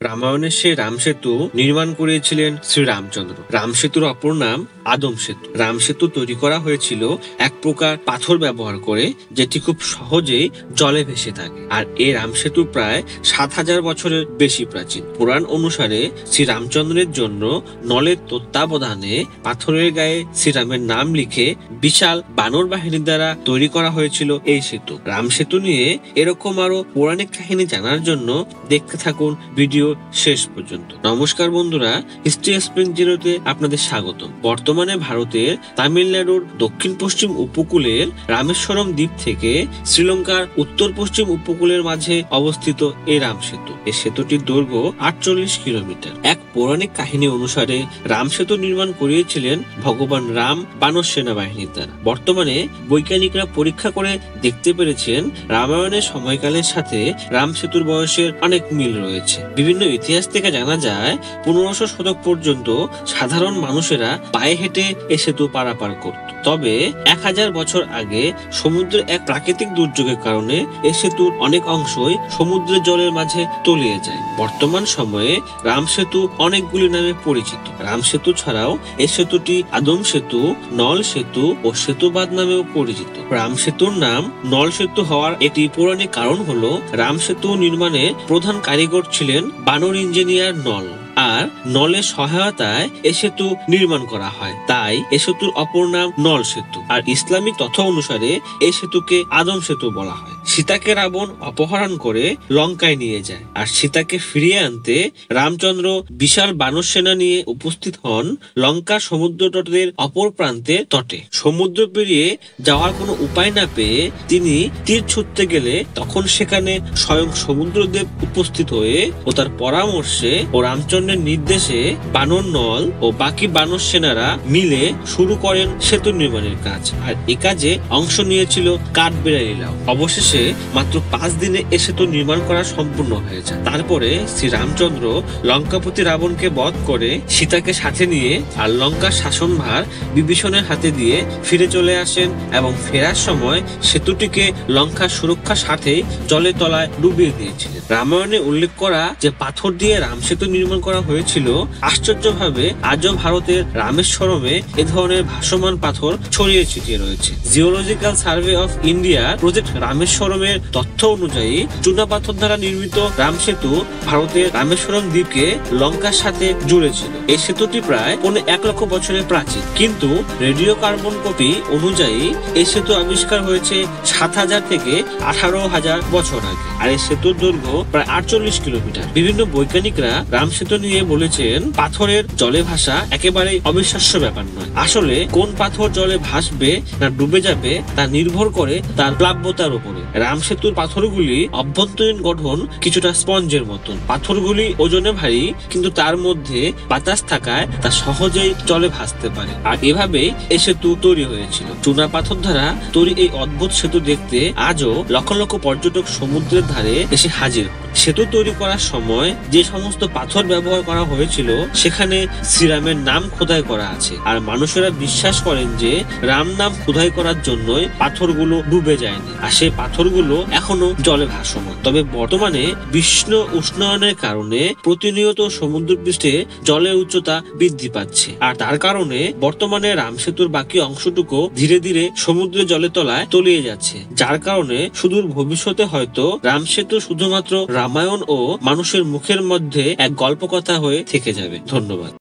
রামায়ণের সেই রাম সেতু নির্মাণ করেছিলেন শ্রীরামচন্দ্র। রাম সেতুর অপর নাম আদম সেতু। রাম সেতু তৈরি করা হয়েছিল এক প্রকার পাথর ব্যবহার করে, যেটি খুব সহজেই জলে ভেসে থাকে। আর এই রাম সেতু প্রায় ৭,০০০ বছরের বেশি প্রাচীন। পুরাণ অনুসারে শ্রীরামচন্দ্রের জন্য নলের তত্ত্বাবধানে পাথরের গায়ে শ্রীরামের নাম লিখে বিশাল বানর বাহিনীর দ্বারা তৈরি করা হয়েছিল এই সেতু। রাম সেতু নিয়ে এরকম আরো পৌরাণিক কাহিনী জানার জন্য দেখতে থাকুন ভিডিও শেষ পর্যন্ত। নমস্কার বন্ধুরা, হিস্ট্রি এক্সপ্লেন জিরোতে আপনাদের স্বাগত। বর্তমানে ভারতের তামিলনাড়ুর দক্ষিণ পশ্চিম উপকূলের রামেশ্বরম দ্বীপ থেকে শ্রীলঙ্কার উত্তর পশ্চিম উপকূলের মাঝে অবস্থিত এই রাম সেতু। এই সেতুটির দৈর্ঘ্য ৪৮ কিলোমিটার। এক পৌরাণিক কাহিনী অনুসারে রাম সেতু নির্মাণ করিয়েছিলেন ভগবান রাম বানর সেনাবাহিনীর দ্বারা। বর্তমানে বৈজ্ঞানিকরা পরীক্ষা করে দেখতে পেরেছেন রামায়ণের সময়কালের সাথে রাম সেতুর বয়সের অনেক মিল রয়েছে। বিভিন্ন ইতিহাস থেকে জানা যায় ১৫০০ শতক পর্যন্ত সাধারণ মানুষেরা পায়ে হেঁটে এ সেতু পারাপার করত। তবে ১০০০ বছর আগে সমুদ্রের এক প্রাকৃতিক দুর্যোগের কারণে এ সেতুর অনেক অংশই সমুদ্রের জলের মাঝে তলিয়ে যায়। বর্তমান সময়ে রাম সেতু অনেকগুলি নামে পরিচিত। রাম সেতু ছাড়াও এই সেতুটি আদম সেতু, নল সেতু ও সেতুবাদ নামেও পরিচিত। রাম সেতুর নাম নল সেতু হওয়ার একটি পৌরাণিক কারণ হলো রাম সেতু নির্মাণের প্রধান কারিগর ছিলেন বানর ইঞ্জিনিয়ার নল, আর নলের সহায়তায় এ সেতু নির্মাণ করা হয়। তাই এ সেতুর অপর নাম নল সেতু। আর ইসলামিক তথ্য অনুসারে এই সেতুকে আদম সেতু বলা হয়। সীতাকে রাবণ অপহরণ করে লঙ্কায় নিয়ে যায়, আর সীতাকে ফিরিয়ে আনতে রামচন্দ্র বিশাল বানর সেনা নিয়ে উপস্থিত হন লঙ্কার সমুদ্র তটের অপর প্রান্তের তটে। সমুদ্র পেরিয়ে যাওয়ার কোনো উপায় না পেয়ে তিনি তীর ছুটতে গেলে তখন সেখানে স্বয়ং সমুদ্রদেব উপস্থিত হয়ে ও তার পরামর্শে ও রামচন্দ্রের নির্দেশে বানর নল ও বাকি বানর সেনারা মিলে শুরু করেন সেতু নির্মাণের কাজ। আর এ কাজে অংশ নিয়েছিল কাঠবেড়ালিরাও। অবশেষে মাত্র ৫ দিনে এ সেতু নির্মাণ করা সম্পূর্ণ হয়ে যায়। তারপরে শ্রী রামচন্দ্র লঙ্কাপতি রাবণকে বধ করে সীতাকে সাথে নিয়ে আর লঙ্কার শাসনভার বিভীষণের হাতে দিয়ে ফিরে চলে আসেন, এবং ফেরার সময় সেতুটিকে লঙ্কার সুরক্ষার সাথে জলের তলায় ডুবিয়ে দিয়েছিলেন। রামায়ণে উল্লেখ করা যে পাথর দিয়ে রাম সেতু নির্মাণ করা হয়েছিল, আশ্চর্যভাবে আজও ভারতের রামেশ্বরমে এ ধরনের ভাসমান পাথর ছড়িয়ে ছিটিয়ে রয়েছে। Geological survey of India project রামেশ্বরমের তথ্য অনুযায়ী চুনা পাথর দ্বারা নির্মিত রাম সেতু ভারতের রামেশ্বরম দ্বীপকে লঙ্কার সাথে জুড়েছিল। এই সেতুটি প্রায় ১ লক্ষ বছরের প্রাচীন, কিন্তু রেডিও কার্বন কপি অনুযায়ী এই সেতু আবিষ্কার হয়েছে ৭,০০০ থেকে ১৮,০০০ বছর আগে। আর এই সেতুর দৈর্ঘ্য প্রায় ৪৮ কিলোমিটার। বিভিন্ন বৈজ্ঞানিকরা রাম সেতু নিয়ে বলেছেন পাথরের জলে ভাসা একেবারেই অবিশ্বাস্য ব্যাপার নয়। আসলে কোন পাথর জলে ভাসবে না ডুবে যাবে তা নির্ভর করে তার প্লাব্যতার উপরে। রাম সেতুর পাথরগুলি অভ্যন্তরীণ গঠন কিছুটা স্পঞ্জের মতন। পাথরগুলি ওজনে ভারী, কিন্তু তার মধ্যে বাতাস থাকায় তা সহজেই জলে ভাসতে পারে। আর এভাবে এই সেতু তৈরি হয়েছিল। চুনা পাথর দ্বারা তৈরি এই অদ্ভুত সেতু দেখতে আজও লক্ষ লক্ষ পর্যটক সমুদ্রের ধারে এসে হাজির। সেতু তৈরি করার সময় যে সমস্ত পাথর ব্যবহার করা হয়েছিল সেখানে শ্রীরামের নাম খোদাই করা আছে। আর মানুষেরা বিশ্বাস করেন যে রাম নাম খোদাই করার জন্যই পাথরগুলো ডুবে যায়নি, আর সেই পাথরগুলো এখনো জলে ভাসমান। তবে বর্তমানে বিশ্ব উষ্ণায়নের কারণে প্রতিনিয়ত সমুদ্রপৃষ্ঠে জলের উচ্চতা বৃদ্ধি পাচ্ছে, আর তার কারণে বর্তমানে রাম সেতুর বাকি অংশটুকু ধীরে ধীরে সমুদ্রের জলের তলায় তলিয়ে যাচ্ছে। যার কারণে সুদূর ভবিষ্যতে হয়তো রাম সেতু শুধুমাত্র রামায়ণ ও মানুষের মুখের মধ্যে এক গল্পকথা হয়ে থেকে যাবে। ধন্যবাদ।